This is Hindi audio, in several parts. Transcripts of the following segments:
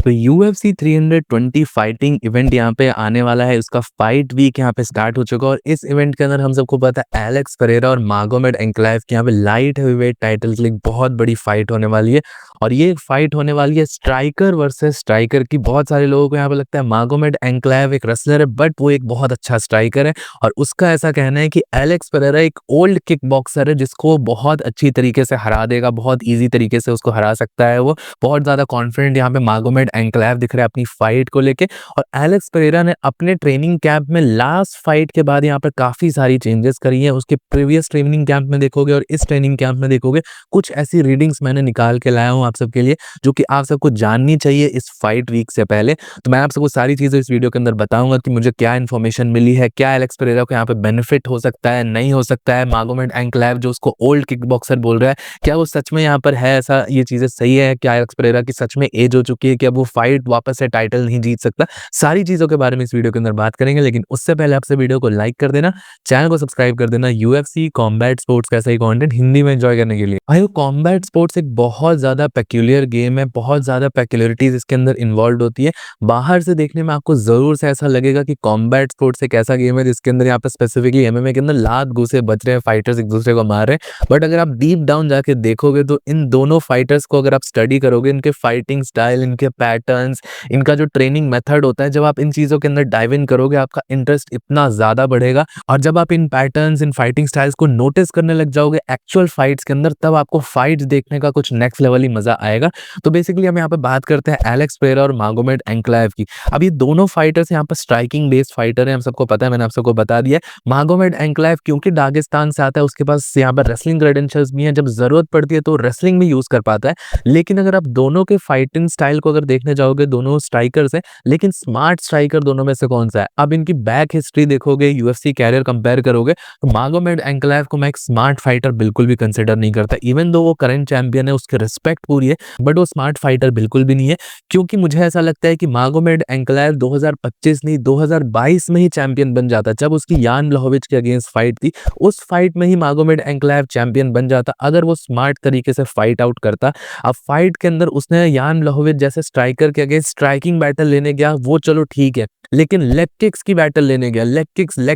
तो UFC 320 फाइटिंग इवेंट यहाँ पे आने वाला है। उसका फाइट वीक यहाँ पे स्टार्ट हो चुका है और इस इवेंट के अंदर हम सबको पता है एलेक्स पेरेरा और मागोमेड एंक्लाइव की यहाँ पे लाइट हेवीवेट टाइटल के लिए एक बहुत बड़ी फाइट होने वाली है। और ये फाइट होने वाली है स्ट्राइकर वर्सेस स्ट्राइकर की। बहुत सारे लोगों को यहाँ पे लगता है मागोमेड एंक्लाइव एक रेसलर है, बट वो एक बहुत अच्छा स्ट्राइकर है। और उसका ऐसा कहना है कि एलेक्स पेरेरा एक ओल्ड किक बॉक्सर है जिसको बहुत अच्छी तरीके से हरा देगा, बहुत ईजी तरीके से उसको हरा सकता है। वो बहुत ज्यादा कॉन्फिडेंट यहाँ पे मागोमेड एंक्लाइव दिख रहा है अपनी फाइट को लेके। और एलेक्स पेरेरा ने अपने ट्रेनिंग कैंप में लास्ट फाइट के बाद यहाँ पर काफी सारी चेंजेस करी हैं। उसके प्रीवियस ट्रेनिंग कैंप में देखोगे और इस ट्रेनिंग कैंप में देखोगे, कुछ ऐसी रीडिंग्स मैंने निकाल के लाया हूँ आप सबके लिए जो कि आप सबको जाननी चाहिए इस फाइट वीक से पहले। तो मैं आप सबको सारी चीजें इस वीडियो के अंदर बताऊंगा कि मुझे क्या इन्फॉर्मेशन मिली है, क्या एलेक्स पेरेरा को यहाँ पे बेनिफिट हो सकता है, नहीं हो सकता है। मागोमेड एंक्लाइव जो उसको ओल्ड किक बॉक्सर बोल रहा है, क्या वो सच में यहाँ पर है, ऐसा ये चीजें सही है? क्या एलेक्स पेरेरा की सच में एज हो चुकी है कि अब वो फाइट वापस से टाइटल नहीं जीत सकता? सारी चीजों के बारे में इस वीडियो के अंदर बात करेंगे, लेकिन उससे पहले आपसे वीडियो को लाइक कर देना, चैनल को सब्सक्राइब कर देना। यूएफसी कॉम्बैट स्पोर्ट्स का ऐसा ही कंटेंट हिंदी में एंजॉय करने के लिए। भाई कॉम्बैट स्पोर्ट्स एक बहुत ज्यादा पेक्यूलियर गेम है, बहुत ज्यादा पेक्यूलरिटीज इसके अंदर इन्वॉल्व होती है। बाहर से देखने में आपको जरूर से ऐसा लगेगा कि कॉम्बैट स्पोर्ट्स एक ऐसा गेम है जिसके अंदर यहाँ पे स्पेसिफिकली एमएमए के अंदर लात घूसे बच रहे हैं, फाइटर्स एक दूसरे को मार रहे हैं। बट अगर आप डीप डाउन जाके देखोगे तो इन दोनों फाइटर्स को अगर आप स्टडी करोगे, इनके फाइटिंग स्टाइल, इनके पैटर्न्स, इनका जो ट्रेनिंग मेथड होता है, जब आप इन चीजों के अंदर डाइव इन करोगे आपका इंटरेस्ट इतना ज्यादा बढ़ेगा। और जब आप इन पैटर्न्स, इन फाइटिंग स्टाइल्स को नोटिस करने लग जाओगे एक्चुअल फाइट्स के अंदर, तब आपको फाइट्स देखने का कुछ नेक्स्ट लेवल ही मजा आएगा। तो बेसिकली हम यहाँ पे बात करते हैं एलेक्स पेरेरा और मागोमेड एंक्लाइव की। अब ये दोनों फाइटर्स यहाँ पर स्ट्राइकिंग बेस्ड फाइटर है, हम सबको पता है, मैंने आप सबको बता दिया। मागोमेड एंक्लाइव क्योंकि दागिस्तान से आता है, उसके पास यहाँ पर रेसलिंग क्रेडेंशियल्स भी हैं, जब जरूरत पड़ती है तो रेसलिंग भी यूज कर पाता है। लेकिन अगर आप दोनों के फाइटिंग स्टाइल को अगर देखने जाओगे, दोनों स्ट्राइकर्स हैं, लेकिन स्मार्ट स्ट्राइकर दोनों में से कौन सा है? अब इनकी बैक हिस्ट्री देखोगे, यूएफसी कैरियर कंपेयर करोगे, तो मागोमेड एंक्लाइव को मैं एक स्मार्ट फाइटर बिल्कुल भी कंसिडर नहीं करता। इवन दो वो करंट चैंपियन है, उसके रिस्पेक्ट पूरी है, बट वो स्मार्ट फाइटर बिल्कुल भी नहीं है। क्योंकि मुझे ऐसा लगता है कि मागोमेड एंक्लाइव 2025 नहीं 2022 में ही चैंपियन बन जाता, जब उसकी यान ब्लहोविच के अगेंस्ट फाइट थी। उस फाइट में ही मागोमेड एंक्लाइव चैंपियन बन जाता अगर वो स्मार्ट तरीके से फाइट आउट करता। अब फाइट के अंदर उसने यान ब्लहोविच जैसे स्ट्राइकर के अगेंस्ट स्ट्राइकिंग बैटल लेने गया, वो चलो ठीक है, लेकिन लेग किक्स की बैटल लेने गया, leg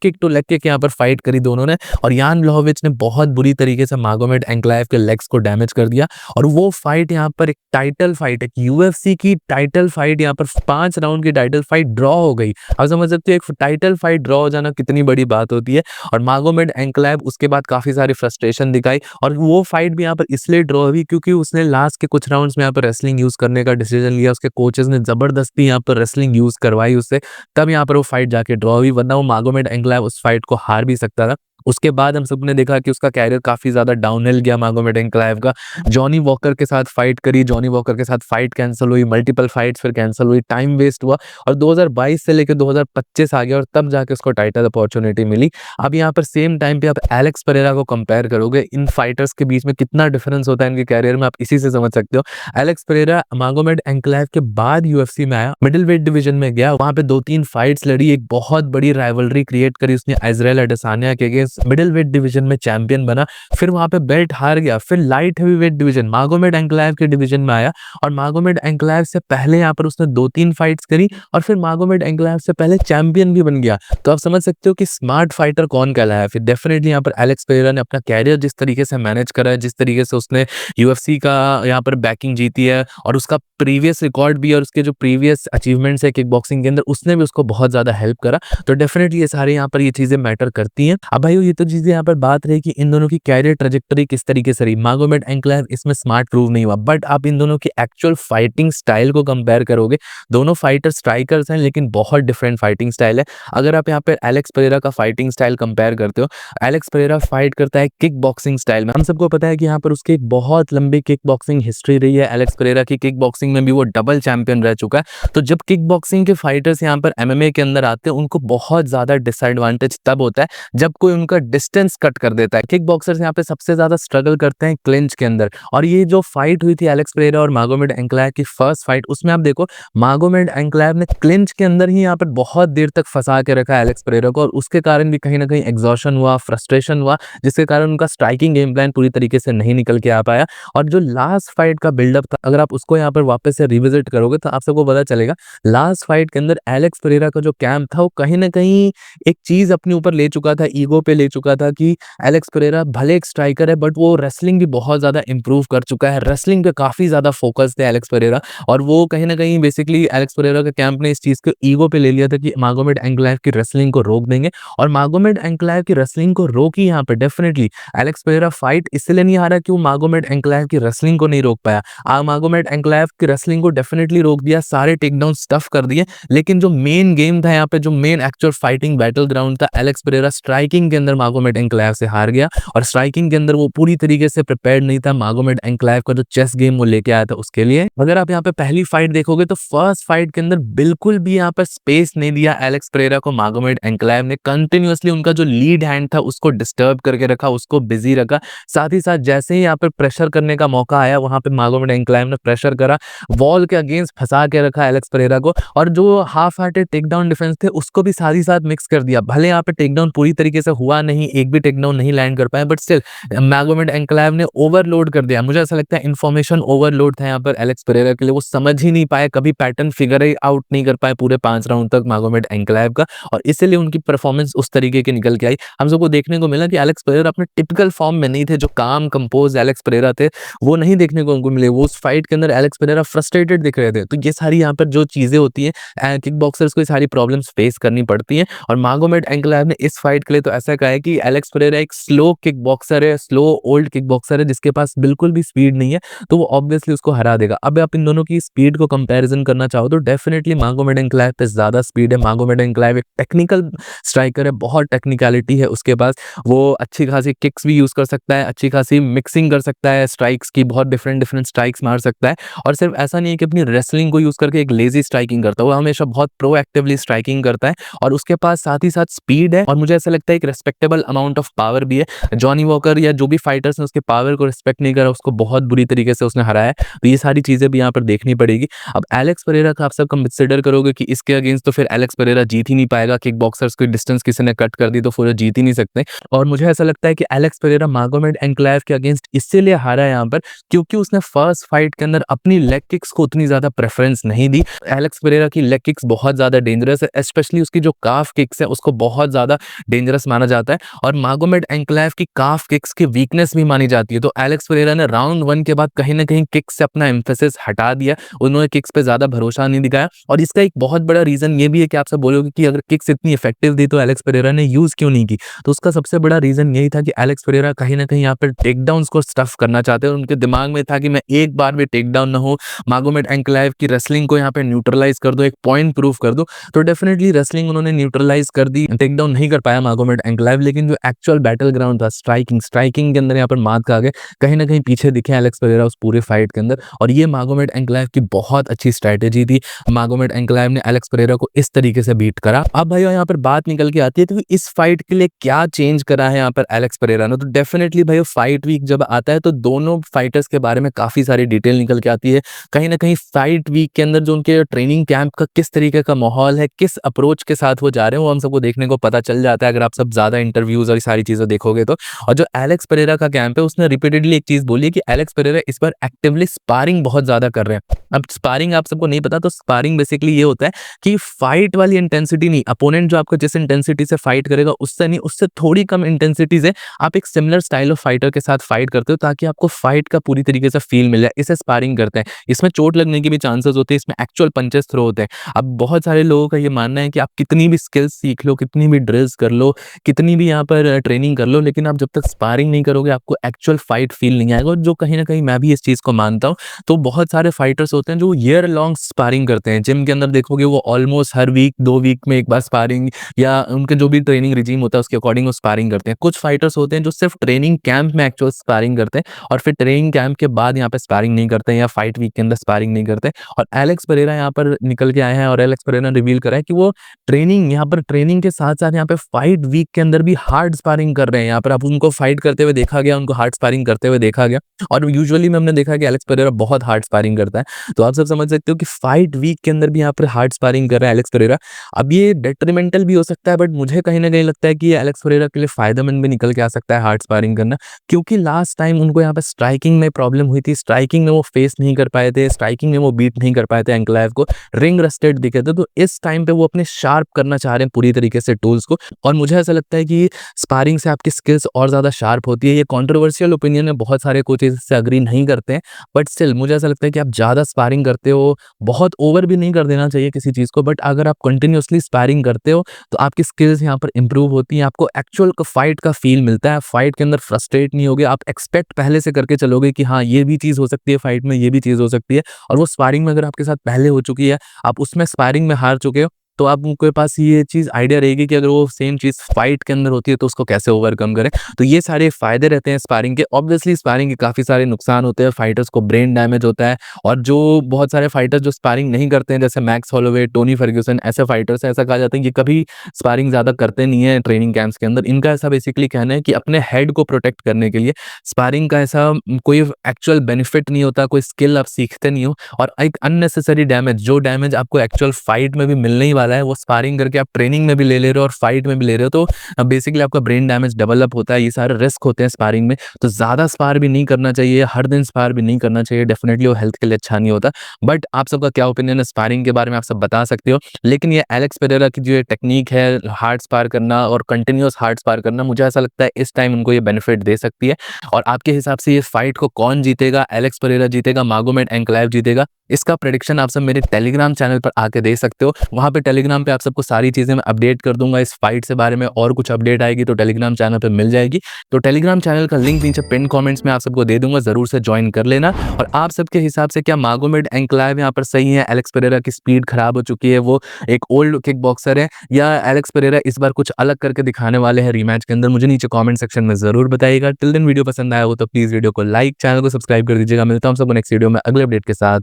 kick to leg kick यहाँ पर फाइट करी दोनों ने। और यान ब्लहोविच ने बहुत बुरी तरीके से मागोमेड एंक्लाइव के लेग्स को डैमेज कर दिया। और वो फाइट यहाँ पर एक टाइटल फाइट है, यूएफसी की टाइटल फाइट, यहाँ पर 5 राउंड की टाइटल फाइट ड्रॉ हो गई। आप समझ सकते हो एक टाइटल फाइट ड्रॉ हो जाना कितनी बड़ी बात होती है। और मागोमेड एंक्लाइव उसके बाद काफी सारी फ्रस्ट्रेशन दिखाई, और वो फाइट भी यहाँ पर इसलिए ड्रॉ हुई क्योंकि उसने लास्ट के कुछ राउंड्स में यहाँ पर रेसलिंग यूज करने का डिसीजन लिया। उसके कोचेस ने जबरदस्ती यहाँ पर रेसलिंग यूज करवाई उससे, तब यहाँ पर वो फाइट जाके ड्रॉ हुई, वरना वो मागोमेड एंक्लाइव उस फाइट को हार भी सकता था। उसके बाद हम सबने देखा कि उसका कैरियर काफी ज्यादा डाउनहिल गया मागोमेड एंक्लाइव का। जॉनी वॉकर के साथ फाइट करी, जॉनी वॉकर के साथ फाइट कैंसिल हुई, मल्टीपल फाइट्स फिर कैंसिल हुई, टाइम वेस्ट हुआ, और 2022 से लेकर 2025 आ गया और तब जाके उसको टाइटल अपॉर्चुनिटी मिली। अब यहाँ पर सेम टाइम पे आप एलेक्स पेरेरा को कंपेयर करोगे, इन फाइटर्स के बीच में कितना डिफरेंस होता है इनके कैरियर में, आप इसी से समझ सकते हो। एलेक्स पेरेरा मागोमेड एंक्लाइव के बाद यूएफसी में आया, मिडिल वेट डिवीजन में गया, वहां पे 2-3 फाइट्स लड़ी, एक बहुत बड़ी राइवलरी क्रिएट करी उसने इजराइल अडेसानिया के अगेंस्ट, मिडिल वेट डिवीजन में चैंपियन बना, फिर वहां पे बेल्ट हार गया, फिर लाइट हेवी वेट डिवीजन मागोमेड एंक्लाइव के डिवीजन में आया। और मागोमेड एंक्लाइव से पहले यहाँ पर उसने 2-3 फाइट्स करी, और फिर मागोमेड एंक्लाइव से पहले चैंपियन भी बन गया। तो आप समझ सकते हो कि स्मार्ट फाइटर कौन कहलाया। फिर डेफिनेटली यहाँ पर एलेक्स पेरेरा ने अपना कैरियर जिस तरीके से मैनेज करा है, जिस तरीके से उसने यूएफसी का यहाँ पर बैकिंग जीती है, और उसका प्रीवियस रिकॉर्ड भी और उसके जो प्रीवियस अचीवमेंट्स है किक बॉक्सिंग के अंदर, उसने भी उसको बहुत ज्यादा हेल्प करा। तो डेफिनेटली ये सारे यहाँ पर ये चीजें मैटर करती हैं। अब भाई ये तो चीजें यहाँ पर बात रही कि इन दोनों की कैरियर ट्रैजेक्टरी किस तरीके से रही। मागोमेड एंक्लाइव इसमें स्मार्ट प्रूव नहीं हुआ, बट आप इन दोनों की एक्चुअल फाइटिंग स्टाइल को कंपेयर करोगे, दोनों फाइटर स्ट्राइकर्स हैं लेकिन बहुत डिफरेंट फाइटिंग स्टाइल है। अगर आप यहाँ पे एलेक्स पेरेरा का फाइटिंग स्टाइल कंपेयर करते हो, एलेक्स पेरेरा फाइट करता है किक बॉक्सिंग स्टाइल में। हम सबको पता है कि यहाँ पर उसकी एक बहुत लंबी किक बॉक्सिंग हिस्ट्री रही है। एलेक्स पेरेरा की किक बॉक्सिंग में भी वो डबल चैंपियन रह चुका है। तो जब किक बॉक्सिंग के फाइटर्स यहाँ पर एमएमए के अंदर आते हैं, उनको बहुत ज्यादा डिसएडवांटेज तब होता है जब कोई उनका डिस्टेंस कट कर देता है। किक बॉक्सर्स यहाँ पे सबसे ज़्यादा स्ट्रगल करते हैं क्लिंच के अंदर। और ये जो फाइट हुई थी एलेक्स पेरेरा और मागोमेड एंक्लाइव की फर्स्ट फाइट, उसमें आप देखो मागोमेड एंक्लाइव ने क्लिंच के अंदर ही यहाँ पर बहुत देर तक फंसा के रखा एलेक्स पेरेरा को, और उसके कारण भी कहीं ना कहीं एग्जॉशन हुआ, फ्रस्ट्रेशन हुआ, जिसके कारण उनका स्ट्राइकिंग गेम प्लान पूरी तरीके से नहीं निकल के आ पाया। और जो लास्ट फाइट का बिल्डअप था, अगर आप उसको यहाँ पर वापस से रिविजिट करोगे तो आप सबको पता चलेगा लास्ट फाइट के अंदर एलेक्स पेरेरा का जो कैंप था वो कहीं ना कहीं एक चीज अपने ऊपर ले चुका था, ईगो पे ले चुका था कि एलेक्स पेरेरा भले एक स्ट्राइकर है बट वो रेसलिंग भी बहुत ज्यादा इंप्रूव कर चुका है, रेसलिंग पे काफी ज्यादा फोकस थे एलेक्स पेरेरा। और वो कहीं ना कहीं बेसिकली एलेक्स पेरेरा के कैंप ने इस चीज को ईगो पे ले लिया था कि मागोमेड एंक्लाइव की रेसलिंग को रोक देंगे, और मागोमेड एंक्लाइव की रेसलिंग को रोकी यहाँ पे डेफिनेटली। एलेक्स पेरेरा फाइट इसलिए नहीं हारा कि वो मागोमेड एंक्लाइव की रेसलिंग को नहीं रोक पाया, मागोमेड एंक्लाइव की रेसलिंग को डेफिनेटली रोक दिया, सारे टेकडाउन स्टफ कर दिए, लेकिन जो मेन गेम था यहाँ पे, जो main actual fighting battle ground था, एलेक्स पेरेरा स्ट्राइकिंग के अंदर मागोमेड एंक्लाइव से हार गया। और स्ट्राइकिंग के अंदर वो पूरी तरीके से प्रिपेयर्ड नहीं था मागोमेड एंक्लाइव का जो चेस गेम वो लेके आया था उसके लिए। अगर आप यहाँ पे पहली फाइट देखोगे तो फर्स्ट फाइट के अंदर बिल्कुल भी यहाँ पर स्पेस नहीं दिया एलेक्स पेरेरा को मागोमेड एंक्लाइव ने, कंटिन्यूअसली उनका जो लीड हैंड था उसको डिस्टर्ब करके रखा, उसको बिजी रखा। साथ ही साथ जैसे ही यहाँ पर प्रेशर करने का मौका आया, वहां पे मागोमेड एंक्लाइव ने प्रेशर करा, वॉल के अगेंस्ट फंसा के रखा एलेक्स पेरेरा को, और जो हाफ हार्टेड टेकडाउन डिफेंस थे उसको भी साथ ही साथ मिक्स कर दिया। भले यहाँ पे टेकडाउन पूरी तरीके से हुआ नहीं, एक भी टेकडाउन नहीं लैंड कर पाया, बट स्टिल मागोमेड एंक्लाइव ने ओवरलोड कर दिया। मुझे ऐसा लगता है इन्फॉर्मेशन ओवरलोड था यहाँ पर एलेक्स पेरेरा के लिए, वो समझ ही नहीं पाए, कभी पैटर्न फिगर आउट नहीं कर पाए पूरे 5 राउंड तक मागोमेड एंक्लाइव का, और इसीलिए उनकी परफॉर्मेंस उस तरीके की निकल के आई। हम सबको देखने को मिला कि एलेक्स पेरेरा अपने टिपिकल फॉर्म में नहीं थे, जो काम कंपोज एलेक्स पेरेरा थे वो नहीं देखने को उनको मिले। वो उस फाइट के अंदर एलेक्स पेरेरा फ्रस्ट्रेटेड दिख रहे थे। तो ये सारी यहाँ पर जो चीजें होती हैं, किक बॉक्सर्स को सारी प्रॉब्लम्स फेस करनी पड़ती हैं, और मागोमेड एंक्लाइव ने इस फाइट के लिए तो ऐसा कहा है कि एलेक्स पेरेरा एक स्लो किक बॉक्सर है, स्लो ओल्ड किक बॉक्सर है, जिसके पास बिल्कुल भी स्पीड नहीं है, तो वो ऑब्वियसली उसको हरा देगा। अब आप इन दोनों की स्पीड को कंपैरिजन करना चाहो तो डेफिनेटली मागोमेड एंक्लाइव पे ज्यादा स्पीड है। मागोमेड एंक्लाइव एक टेक्निकल स्ट्राइकर है, बहुत टेक्निकलिटी है उसके पास, वो अच्छी खासी किक्स भी यूज कर सकता है, अच्छी खासी मिक्सिंग कर सकता है स्ट्राइक्स की, बहुत डिफरेंट डिफरेंट स्ट्राइक्स मार सकता है। और सिर्फ ऐसा नहीं है कि अपनी रेसलिंग को यूज करके एक लेजी स्ट्राइकिंग करता है, वो हमेशा बहुत प्रोएक्टिवली स्ट्राइकिंग करता है, और उसके पास साथ ही साथ स्पीड है, और मुझे ऐसा लगता है एक रेस्पेक्टेबल अमाउंट ऑफ पावर भी है। जॉनी वॉकर या जो भी फाइटर्स ने उसके पावर को रिस्पेक्ट नहीं करा, उसको बहुत बुरी तरीके से उसने हराया, तो ये सारी चीजें भी यहाँ पर देखनी पड़ेगी। अब एलेक्स पेरेरा का आप सब कंसिडर करोगे कि इसके अगेंस्ट तो फिर एलेक्स पेरेरा जीत ही नहीं पाएगा, किक बॉक्सर्स की डिस्टेंस किसी ने कट कर दी तो फिर जीत ही नहीं सकते। और मुझे ऐसा लगता है कि एलेक्स पेरेरा मागोमेड एंक्लाइव के अगेंस्ट इसीलिए हारा है यहाँ पर क्योंकि उसने फर्स्ट फाइट के अंदर अपनी लेग किक्स को उतनी ज्यादा प्रेफरेंस नहीं दी। एलेक्स पेरेरा की लेग किक्स बहुत ज्यादा डेंजरस है, स्पेशली उसकी जो काफ किक्स है उसको बहुत ज्यादा डेंजरस माना जाता है, और मागोमेड एंक्लाइव की काफ किक्स की वीकनेस भी मानी जाती है। तो एलेक्स पेरेरा ने राउंड 1 के बाद कहीं ना कहीं किक्स से अपना एम्फेसिस हटा दिया, उन्होंने किक्स पे ज्यादा भरोसा नहीं दिखाया। और इसका एक बहुत बड़ा रीजन ये भी है कि आप सब बोलोगे कि अगर किक्स इतनी इफेक्टिव थी तो एलेक्स पेरेरा ने यूज क्यों नहीं की, तो उसका सबसे बड़ा रीजन यही था कि एलेक्स पेरेरा कहीं ना कहीं यहाँ पर टेकडाउन्स को स्टफ करना चाहते हैं, उनके दिमाग में था कि मैं एक बार भी टेकडाउन ना हो, मागोमेड एंक्लाइव की रेसलिंग को यहाँ पे न्यूट्रलाइज कर दो, एक पॉइंट प्रूफ कर दो। तो डेफिनेटली रेसलिंग उन्होंने न्यूट्रलाइज कर दी, टेकडाउन नहीं कर पाया मागोमेड एंक्लाइव, लेकिन जो एक्चुअल बैटल ग्राउंड था स्ट्राइकिंग के अंदर यहाँ पर मात खा गए, कहीं ना कहीं पीछे दिखे एलेक्स पेरेरा उस पूरे फाइट के अंदर। और ये मागोमेड एंक्लाइव की बहुत अच्छी स्ट्रैटेजी थी, मागोमेड एंक्लाइव ने एलेक्स पेरेरा को इस तरीके से बीट करा। अब भाई यहाँ पर बात निकल के आती है कि इस फाइट के लिए क्या चेंज करा है यहाँ पर एलेक्स पेरेरा ने। तो डेफिनेटली भाई फाइट वीक जब आता है तो दोनों फाइटर्स के बारे में काफी सारी डिटेल निकल के आती है। कहीं ना कहीं फाइट वीक के अंदर जो उनके ट्रेनिंग कैंप का किस तरीके का माहौल है, किस अप्रोच के साथ वो जा रहे हैं, वो हम सबको देखने को पता चल जाता है अगर आप सब ज्यादा इंटरव्यूज और सारी चीजें देखोगे तो। और जो एलेक्स पेरेरा का कैंप है उसने रिपीटेडली एक चीज बोली कि एलेक्स पेरेरा इस बार एक्टिवली स्पारिंग बहुत ज्यादा कर रहे हैं। अब स्पारिंग आप सबको नहीं पता, तो स्पारिंग बेसिकली ये होता है कि फाइट वाली इंटेंसिटी नहीं, अपोनेंट जो आपको जिस इंटेंसिटी से फाइट करेगा उससे नहीं, उससे थोड़ी कम इंटेंसिटी से आप एक सिमिलर स्टाइल ऑफ फाइटर के साथ फाइट करते हो ताकि आपको फाइट का पूरी तरीके से फील मिल जाए, इसे स्पारिंग करते हैं। इसमें चोट लगने के भी चांसेस होते हैं, इसमें एक्चुअल पंचेस थ्रो होते हैं। अब बहुत सारे लोगों का ये मानना है कि आप कितनी भी स्किल्स सीख लो, कितनी भी ड्रिल्स कर लो, कितनी भी यहाँ पर ट्रेनिंग कर लो, लेकिन आप जब तक स्पारिंग नहीं करोगे आपको एक्चुअल फाइट फील नहीं आएगा, जो कहीं ना कहीं मैं भी इस चीज को मानता हूँ। तो बहुत सारे फाइटर्स होते हैं जो ईयर लॉन्ग स्पारिंग करते हैं। जिम के अंदर देखोगे वो ऑलमोस्ट हर वीक 2 वीक में एक बार स्पारिंग या उनके जो भी ट्रेनिंग रिजीम होता है उसके अकॉर्डिंग वो स्पारिंग करते हैं। कुछ फाइटर्स होते हैं जो सिर्फ ट्रेनिंग कैंप में एक्चुअल स्पारिंग करते हैं और फिर ट्रेनिंग कैंप के बाद यहाँ पे स्पारिंग नहीं करते हैं या फाइट वीक के अंदर स्पारिंग नहीं करते। और एलेक्स परेरा यहाँ पर निकल के आए हैं और एलेक्स परेरा ने रिवील करा है कि वो ट्रेनिंग यहाँ पर ट्रेनिंग के साथ-साथ यहाँ पे फाइट वीक के अंदर भी हार्ड स्पारिंग कर रहे हैं। यहाँ पर आप उनको फाइट करते हुए देखा गया, उनको हार्ड स्पारिंग करते हुए देखा गया और यूजुअली में हमने देखा है कि एलेक्स परेरा बहुत हार्ड स्पारिंग करता है। तो आप सब समझ सकते हो कि फाइट वीक के अंदर भी यहाँ पर हार्ड स्पारिंग कर रहा है एलेक्स परेरा। अब ये डेट्रिमेंटल भी हो सकता है बट मुझे कहीं न कहीं लगता है कि ये एलेक्स परेरा के लिए फ़ायदेमंद भी निकल के आ सकता है हार्ड स्पारिंग करना, क्योंकि लास्ट टाइम उनको यहाँ पे स्ट्राइकिंग में प्रॉब्लम हुई थी। स्ट्राइकिंग में वो फेस नहीं कर पाए थे, स्ट्राइकिंग में वो बीट नहीं कर पाए थे एंक्लाइव को, रिंग रस्टेड दिखे थे। तो इस टाइम पे वो अपने शार्प करना चाह रहे हैं पूरी तरीके से टूल्स को और मुझे ऐसा लगता है कि स्पारिंग से आपकी स्किल्स और ज़्यादा शार्प होती है। ये कंट्रोवर्शियल ओपिनियन है, बहुत सारे कोचेज़ इससे एग्री नहीं करते हैं, बट स्टिल मुझे ऐसा लगता है कि आप ज़्यादा स्पारिंग करते हो, बहुत ओवर भी नहीं कर देना चाहिए किसी चीज़ को, बट अगर आप कंटिन्यूअसली स्पारिंग करते हो तो आपकी स्किल्स यहाँ पर इंप्रूव होती हैं, आपको एक्चुअल फाइट का फील मिलता है। फाइट के अंदर फ्रस्ट्रेट नहीं होगे, आप एक्सपेक्ट पहले से करके चलोगे कि हाँ, ये भी चीज़ हो सकती है फाइट में, ये भी चीज़ हो सकती है और वो स्पारिंग में अगर आपके साथ पहले हो चुकी है, आप उसमें स्पारिंग में हार चुके हो, तो आपके पास ये चीज़ आइडिया रहेगी कि अगर वो सेम चीज़ फाइट के अंदर होती है तो उसको कैसे ओवरकम करें। तो ये सारे फ़ायदे रहते हैं स्पारिंग के। ऑब्वियसली स्पारिंग के काफ़ी सारे नुकसान होते हैं, फाइटर्स को ब्रेन डैमेज होता है और जो बहुत सारे फाइटर्स जो स्पारिंग नहीं करते हैं जैसे मैक्स हॉलोवे, टोनी फर्ग्यूसन, ऐसे फाइटर्स ऐसा कहा जाता है कि कभी स्पारिंग ज़्यादा करते नहीं है ट्रेनिंग कैंप्स के अंदर। इनका ऐसा बेसिकली कहना है कि अपने हेड को प्रोटेक्ट करने के लिए स्पारिंग का ऐसा कोई एक्चुअल बेनिफिट नहीं होता, कोई स्किल आप सीखते नहीं हो और एक अननेसेसरी डैमेज, जो डैमेज आपको एक्चुअल फाइट में भी मिलने ही वाला है, वो स्पारिंग करके आप ट्रेनिंग में भी ले रहे हो और फाइट में भी ले रहे हो, तो बेसिकली आपका ब्रेन डैमेज डेवलप होता है। ये सारे रिस्क होते हैं स्पारिंग में, तो ज़्यादा स्पार भी नहीं करना चाहिए, हर दिन स्पार भी नहीं करना चाहिए, डेफिनेटली वो हेल्थ के लिए अच्छा नहीं होता। बट आप सबका क्या ओपिनियन है स्पारिंग के बारे में, आप सब बता सकते हो। लेकिन ये एलेक्स पेरेरा की जो ये टेक्निक है हार्ड स्पार करना और कंटिन्यूअस हार्ड स्पार करना, मुझे ऐसा लगता है इस टाइम उनको ये बेनिफिट दे सकती है। और आपके हिसाब से ये फाइट को कौन जीतेगा, एलेक्स पेरेरा जीतेगा, मागोमेड एंक्लाइव जीतेगा, इसका प्रेडिक्शन आप सब मेरे टेलीग्राम चैनल पर आके दे सकते हो। वहाँ पे टेलीग्राम पे आप सबको सारी चीज़ें मैं अपडेट कर दूँगा इस फाइट से बारे में, और कुछ अपडेट आएगी तो टेलीग्राम चैनल पे मिल जाएगी। तो टेलीग्राम चैनल का लिंक नीचे पिन कमेंट्स में आप सबको दे दूँगा, ज़रूर से जॉइन कर लेना। और आप सबके हिसाब से क्या मागोमेड एंक्लाइव यहाँ पर सही है? एलेक्स पेरेरा की स्पीड खराब हो चुकी है, वो एक ओल्ड किक बॉक्सर है, या एलेक्स पेरेरा इस बार कुछ अलग करके दिखाने वाले हैं रीमैच के अंदर? मुझे नीचे कमेंट सेक्शन में ज़रूर बताइएगा। टिल देन वीडियो पसंद आया हो तो प्लीज़ वीडियो को लाइक, चैनल को सब्सक्राइब कर दीजिएगा। मिलता हूँ सबको नेक्स्ट वीडियो में अगले अपडेट के साथ।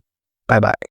Bye bye.